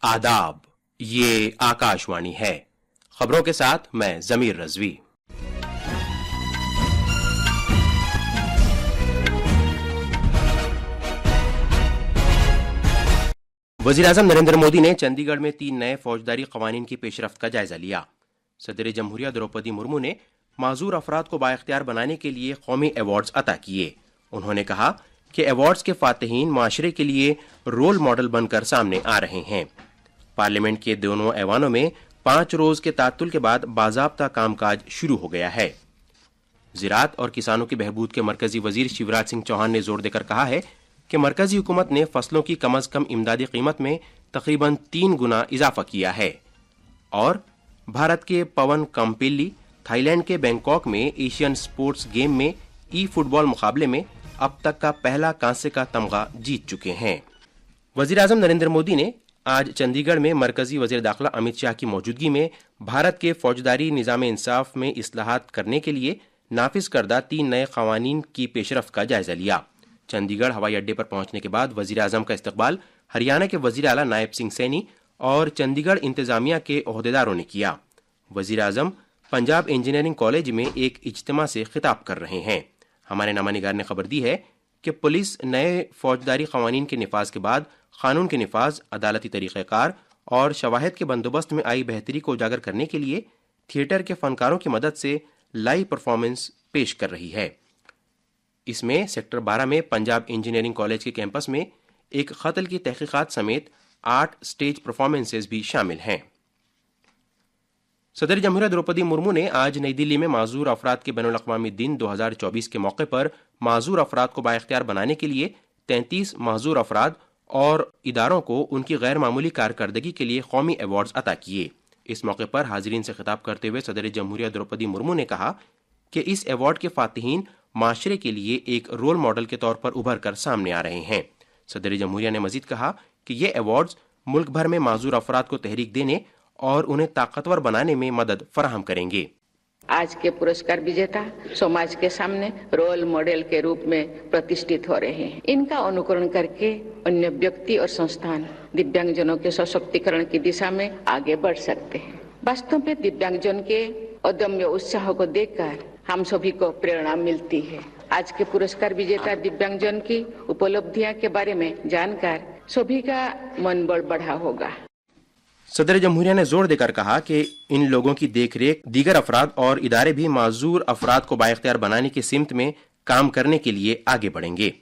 आदाब, ये आकाशवाणी है। खबरों के साथ मैं जमीर रजवी। वज़ीर-ए-आज़म नरेंद्र मोदी ने चंडीगढ़ में 3 नए फौजदारी कवानीन की पेशरफ्त का जायजा लिया। सदर जमहूरिया द्रौपदी मुर्मू ने माजूर अफराद को बाइख्तियार बनाने के लिए कौमी अवार्ड्स अता किए। उन्होंने कहा कि अवार्ड्स के फातिहीन माशरे के लिए रोल मॉडल बनकर सामने आ रहे हैं। पार्लियामेंट के दोनों ऐवानों में 5 रोज के तातुल के बाद बाज़ाब्ता कामकाज शुरू हो गया है। ज़राअत और किसानों की बहबूद के मरकजी वजीर शिवराज सिंह चौहान ने जोर देकर कहा है कि मरकजी हुकूमत ने फसलों की कम अज कम इमदादी कीमत में तकरीबन 3 गुना इजाफा किया है और भारत के पवन कम्पिल्ली थाईलैंड के बैंकॉक में एशियन स्पोर्ट्स गेम में ई फुटबॉल मुकाबले में अब तक का पहला कांसे का तमगा जीत चुके हैं। वज़ीर-ए-आज़म नरेंद्र मोदी ने आज चंडीगढ़ में मरकजी वज़ीर दाखिला अमित शाह की मौजूदगी में भारत के फौजदारी निज़ाम इंसाफ में इस्लाहात करने के लिए नाफिज करदा 3 नए कवानीन की पेशरफ्त का जायजा लिया। चंडीगढ़ हवाई अड्डे पर पहुंचने के बाद वज़ीर-ए-आज़म का इस्तकबाल हरियाणा के वज़ीर आला नायब सिंह सैनी और चंडीगढ़ इंतजामिया के ओहदेदारों ने किया। वज़ीर-ए-आज़म पंजाब इंजीनियरिंग कॉलेज में एक इज्तिमा से खिताब कर रहे हैं। हमारे नामानिगार ने खबर दी है कि पुलिस नए फौजदारी कवानीन के निफाज के बाद कानून के निफाज, अदालती तरीक़ेकार और शवाहिद के बंदोबस्त में आई बेहतरी को उजागर करने के लिए थिएटर के फनकारों की मदद से लाइव परफॉर्मेंस पेश कर रही है। इसमें सेक्टर 12 में पंजाब इंजीनियरिंग कॉलेज के कैंपस में एक कत्ल की तहकीकात समेत 8 स्टेज परफॉर्मेंसेज भी शामिल हैं। सदर जमहूरिया द्रौपदी मुर्मू ने आज नई दिल्ली में माजूर अफराद के बैनुल अक़वामी दिन 2024 के मौके पर माजूर अफराद को बाइख्तियार बनाने के लिए 33 माजूर अफराद और इदारों को उनकी गैर मामूली कारकर्दगी के लिए कौमी अवार्ड्स अता किए। इस मौके पर हाजिरीन से खिताब करते हुए सदर जमहूरिया द्रौपदी मुर्मू ने कहा कि इस अवार्ड के फातिहीन माशरे के लिए एक रोल मॉडल के तौर पर उभर कर सामने आ रहे हैं। सदर जमहूरिया ने मजीद कहा कि ये अवार्ड्स मुल्क भर में माजूर अफराद को तहरीक देने और उन्हें ताकतवर बनाने में मदद फराहम करेंगे। आज के पुरस्कार विजेता समाज के सामने रोल मॉडल के रूप में प्रतिष्ठित हो रहे हैं। इनका अनुकरण करके अन्य व्यक्ति और संस्थान दिव्यांगजनों के सशक्तिकरण की दिशा में आगे बढ़ सकते हैं। वास्तव में दिव्यांगजन के अदम्य उत्साह को देखकर हम सभी को प्रेरणा मिलती है। आज के पुरस्कार विजेता दिव्यांगजन की उपलब्धियां के बारे में जानकर सभी का मनोबल बढ़ा होगा। सदर जमहूरिया ने जोर देकर कहा कि इन लोगों की देखरेख दीगर अफराद और इदारे भी माजूर अफराद को बाइख्तियार बनाने की सिमत में काम करने के लिए आगे बढ़ेंगे।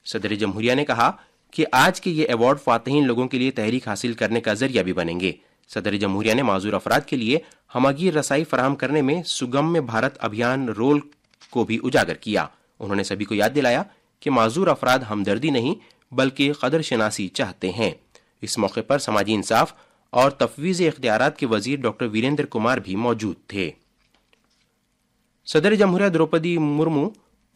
सदर जमहूरिया ने कहा कि आज के ये अवार्ड फातिहीन लोगों के लिए तहरीक हासिल करने का जरिया भी बनेंगे। सदर जमहूरिया ने माजूर अफराद के लिए हमगीर रसाई फराहम करने में सुगम्य भारत अभियान रोल को भी उजागर किया। उन्होंने सभी को याद दिलाया कि माजूर अफराद हमदर्दी नहीं बल्कि कदर शनासी चाहते हैं। इस मौके पर समाजी इंसाफ और तफवीज़ इख्तियारात के वजीर डॉक्टर वीरेंद्र कुमार भी मौजूद थे। सदर जमहूरिया द्रौपदी मुर्मू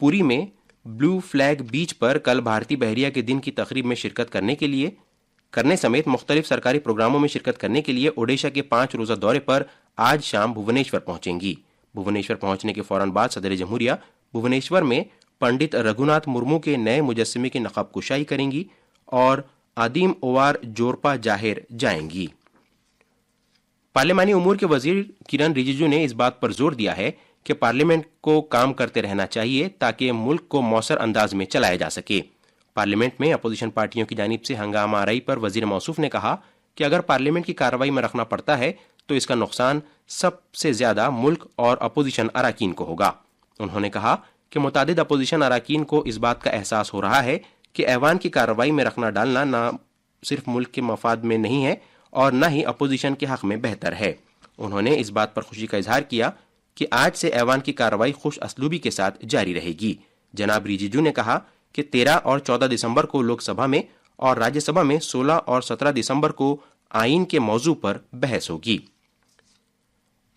पुरी में ब्लू फ्लैग बीच पर कल भारतीय बहरिया के दिन की तकरीब में शिरकत करने समेत मुख्तलिफ सरकारी प्रोग्रामों में शिरकत करने के लिए ओडिशा के 5 रोजा दौरे पर आज शाम भुवनेश्वर पहुंचेंगी। भुवनेश्वर पहुंचने के फौरन बाद सदर जमहूरिया भुवनेश्वर में पंडित रघुनाथ मुर्मू के नए मुजस्समे की नक़ब कुशाई करेंगी और आदिम ओवार जोरपा जाहिर जाएंगी। पार्लियामानी उमूर के वजीर किरण रिजिजू ने इस बात पर जोर दिया है कि पार्लियामेंट को काम करते रहना चाहिए ताकि मुल्क को मौसर अंदाज में चलाया जा सके। पार्लियामेंट में अपोजिशन पार्टियों की जानिब से हंगामा आराई पर वजीर मौसूफ ने कहा कि अगर पार्लियामेंट की कार्रवाई में रखना पड़ता है तो इसका नुकसान सबसे ज्यादा मुल्क और अपोजिशन अराकीन को होगा। उन्होंने कहा कि मुतादिद अपोजिशन अराकीन को इस बात का एहसास हो रहा है कि ऐवान की कार्रवाई में रखना डालना न सिर्फ मुल्क के मफाद में नहीं है और न ही अपोजिशन के हक में बेहतर है। उन्होंने इस बात पर खुशी का इजहार किया कि आज से ऐवान की कार्रवाई खुश असलूबी के साथ जारी रहेगी। जनाब रिजिजू ने कहा कि 13 और 14 दिसंबर को लोकसभा में और राज्यसभा में 16 और 17 दिसंबर को आईन के मौजू पर बहस होगी।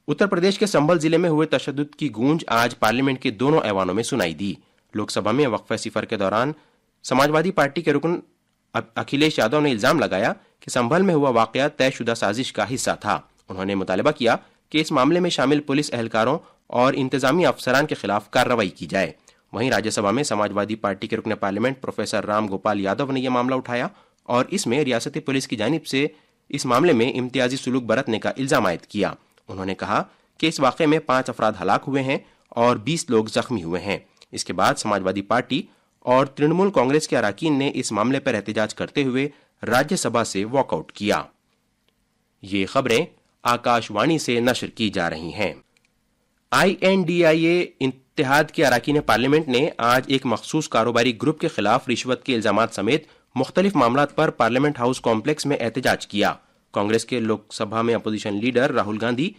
उत्तर प्रदेश के संभल जिले में हुए तशद्दुद की गूंज आज पार्लियामेंट के दोनों ऐवानों में सुनाई दी। लोकसभा में वक्फे सिफर के दौरान समाजवादी पार्टी के रुकन अखिलेश यादव ने इल्जाम लगाया कि संभल में हुआ वाकया तयशुदा साजिश का हिस्सा था। उन्होंने मुतालबा किया कि इस मामले में शामिल पुलिस एहलकारों और इंतजामी अफसरान के खिलाफ कार्रवाई की जाए। वहीं राज्यसभा में समाजवादी पार्टी के रुकन पार्लियामेंट प्रोफेसर राम गोपाल यादव ने यह मामला उठाया और इसमें रियासती पुलिस की जानिब से اس معاملے میں امتیازی سلوک برتنے کا الزام عائد کیا۔ انہوں نے کہا کہ اس واقعے میں 5 افراد ہلاک ہوئے ہیں اور 20 لوگ زخمی ہوئے ہیں۔ اس کے بعد سماج وادی پارٹی اور ترنمول کانگریس کے اراکین نے اس معاملے پر احتجاج کرتے ہوئے راجیہ سبھا سے واک آؤٹ کیا۔ یہ خبریں آکاش وانی سے نشر کی جا رہی ہیں۔ INDIA اتحاد کے اراکین پارلیمنٹ نے آج ایک مخصوص کاروباری گروپ کے خلاف رشوت کے الزامات سمیت مختلف معاملات پر پارلیمنٹ ہاؤس کمپلیکس میں احتجاج کیا۔ کانگریس کے لوک سبھا میں اپوزیشن لیڈر راہل گاندھی،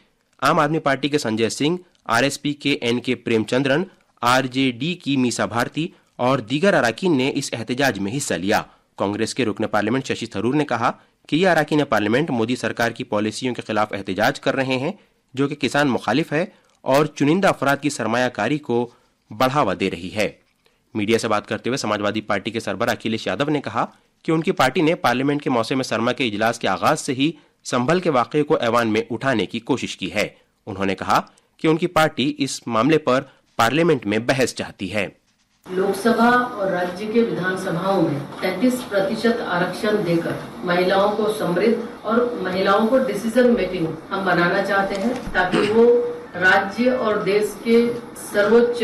عام آدمی پارٹی کے سنجے سنگھ، RSP کے NK پریم چندرن، RJD کی میسا بھارتی اور دیگر اراکین نے اس احتجاج میں حصہ لیا۔ کانگریس کے رکن پارلیمنٹ ششی تھرور نے کہا کہ یہ اراکین پارلیمنٹ مودی سرکار کی پالیسیوں کے خلاف احتجاج کر رہے ہیں جو کہ کسان مخالف ہے اور چنندہ افراد کی سرمایہ کاری کو بڑھاوا دے رہی ہے۔ میڈیا سے بات کرتے ہوئے سماج وادی پارٹی کے سربراہ اکھلیش یادو نے کہا کہ ان کی پارٹی نے پارلیمنٹ کے موسم سرما کے اجلاس کے آغاز سے ہی سنبھل کے واقعے کو ایوان میں اٹھانے کی کوشش کی ہے۔ انہوں نے کہا کہ ان کی پارٹی اس معاملے پر پارلیمنٹ میں بحث چاہتی ہے۔ لوک سبھا اور راجیہ کے ودھان سبھاؤں میں 33% آرکشن دے کر مہیلاؤں کو سمردھ اور مہیلاؤں کو ڈیسیزن میکنگ ہم بنانا چاہتے ہیں تاکہ وہ راجیہ اور دیش کے سروچ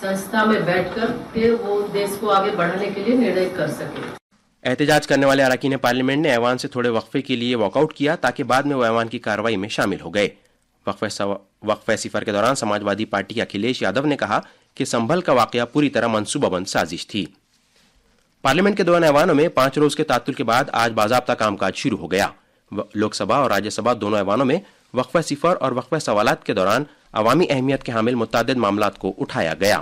سنستھا میں بیٹھ کر کے وہ دیش کو آگے بڑھانے کے لیے نرنے کر سکے۔ احتجاج کرنے والے اراکین پارلیمنٹ نے ایوان سے تھوڑے وقفے کے لیے واک آؤٹ کیا تاکہ بعد میں وہ ایوان کی کارروائی میں شامل ہو گئے۔ وقفہ صفر کے دوران سماج وادی پارٹی کے اکھلیش یادو نے کہا کہ سنبھل کا واقعہ پوری طرح منصوبہ بند سازش تھی۔ پارلیمنٹ کے دونوں ایوانوں میں 5 روز کے تعطل کے بعد آج باضابطہ کام کاج شروع ہو گیا۔ لوک سبھا اور راجیہ سبھا دونوں ایوانوں میں وقفہ صفر اور وقفہ سوالات کے دوران عوامی اہمیت کے حامل متعدد معاملات کو اٹھایا گیا۔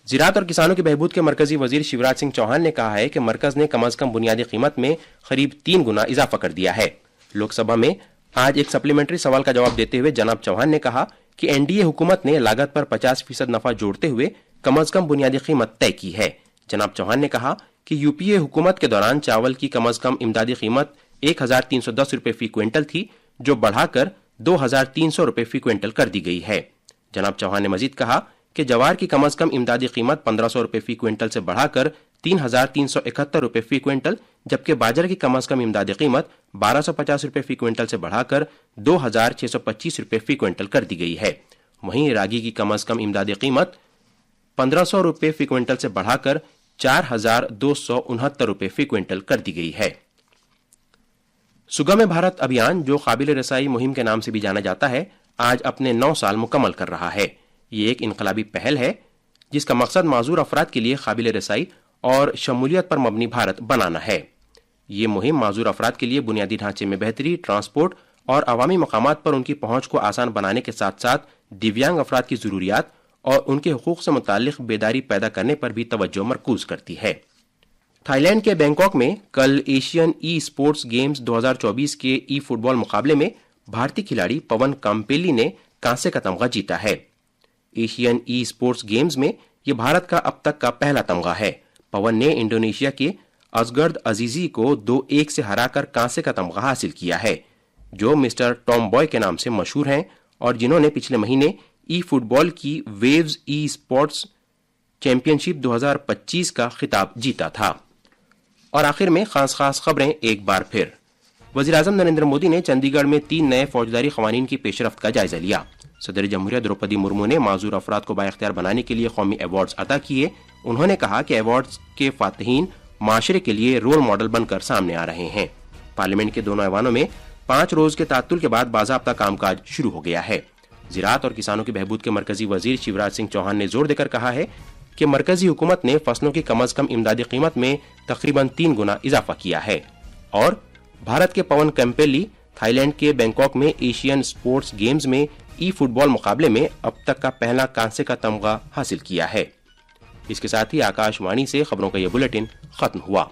زراعت اور کسانوں کی بہبود کے مرکزی وزیر شیوراج سنگھ چوہان نے کہا ہے کہ مرکز نے کم از کم بنیادی قیمت میں قریب 3 گنا اضافہ کر دیا ہے۔ لوک سبھا میں آج ایک سپلیمنٹری سوال کا جواب دیتے ہوئے جناب چوہان نے کہا کہ NDA حکومت نے لاگت پر 50% نفع جوڑتے ہوئے کم از کم بنیادی قیمت طے کی ہے۔ جناب چوہان نے کہا کہ UPA حکومت کے دوران چاول کی کم از کم امدادی قیمت 1310 روپے فی کوئنٹل تھی جو بڑھا کر 2300 روپے فی کوئنٹل کر دی گئی ہے۔ جناب چوہان نے مزید کہا کہ جوار کی کم از کم امدادی قیمت 1500 روپے فی کوئنٹل سے بڑھا کر 3371 روپے فی کوئنٹل، جبکہ باجرے کی کم از کم امدادی قیمت 1250 روپے فی کوئنٹل سے بڑھا کر 2625 روپے فی کوئنٹل کر دی گئی ہے۔ وہیں راگی کی کم از کم امدادی قیمت 1500 روپے فی کوئنٹل سے بڑھا کر 4269 روپے فی کوئنٹل کر دی گئی ہے۔ سگم بھارت ابھیان، جو قابل رسائی مہم کے نام سے بھی جانا جاتا ہے، آج اپنے 9 سال مکمل کر رہا ہے۔ یہ ایک انقلابی پہل ہے جس کا مقصد معذور افراد کے لیے قابل رسائی اور شمولیت پر مبنی بھارت بنانا ہے۔ یہ مہم معذور افراد کے لیے بنیادی ڈھانچے میں بہتری، ٹرانسپورٹ اور عوامی مقامات پر ان کی پہنچ کو آسان بنانے کے ساتھ ساتھ دیویانگ افراد کی ضروریات اور ان کے حقوق سے متعلق بیداری پیدا کرنے پر بھی توجہ مرکوز کرتی ہے۔ تھائی لینڈ کے بینکاک میں کل ایشین ای اسپورٹس گیمز 2024 کے ای فٹ بال مقابلے میں بھارتی کھلاڑی پون کمپیلی نے کانسے کا تمغہ جیتا ہے۔ ایشین ای اسپورٹس گیمز میں یہ بھارت کا اب تک کا پہلا تمغہ ہے۔ پون نے انڈونیشیا کے ازگرد عزیزی کو 2-1 سے ہرا کر کانسے کا تمغہ حاصل کیا ہے، جو مسٹر ٹام بوائے کے نام سے مشہور ہیں اور جنہوں نے پچھلے مہینے ای فٹ بال کی ویوز ای اسپورٹس چیمپئن شپ 2025 کا خطاب جیتا تھا۔ اور آخر میں خاص خبریں ایک بار پھر۔ وزیراعظم نریندر مودی نے چندی گڑھ میں 3 نئے فوجداری قوانین کی پیش رفت کا جائزہ لیا۔ صدر جمہوریہ دروپدی مرمو نے معذور افراد کو بااختیار بنانے کے لیے قومی ایوارڈز عطا کیے۔ انہوں نے کہا کہ ایوارڈز کے فاتحین معاشرے کے لیے رول ماڈل بن کر سامنے آ رہے ہیں۔ پارلیمنٹ کے دونوں ایوانوں میں 5 روز کے تعطل کے بعد باضابطہ کام کاج شروع ہو گیا ہے۔ زراعت اور کسانوں کی بہبود کے مرکزی وزیر شیوراج سنگھ چوہان نے زور دے کر کہا ہے کہ مرکزی حکومت نے فصلوں کی کم از کم امدادی قیمت میں تقریباً 3 گنا اضافہ کیا ہے۔ اور بھارت کے پون کمپیلی تھائی لینڈ کے بینکاک میں ایشین اسپورٹس گیمز میں ای فٹ بال مقابلے میں اب تک کا پہلا کانسے کا تمغہ حاصل کیا ہے۔ اس کے ساتھ ہی آکاش وانی سے خبروں کا یہ بلیٹن ختم ہوا۔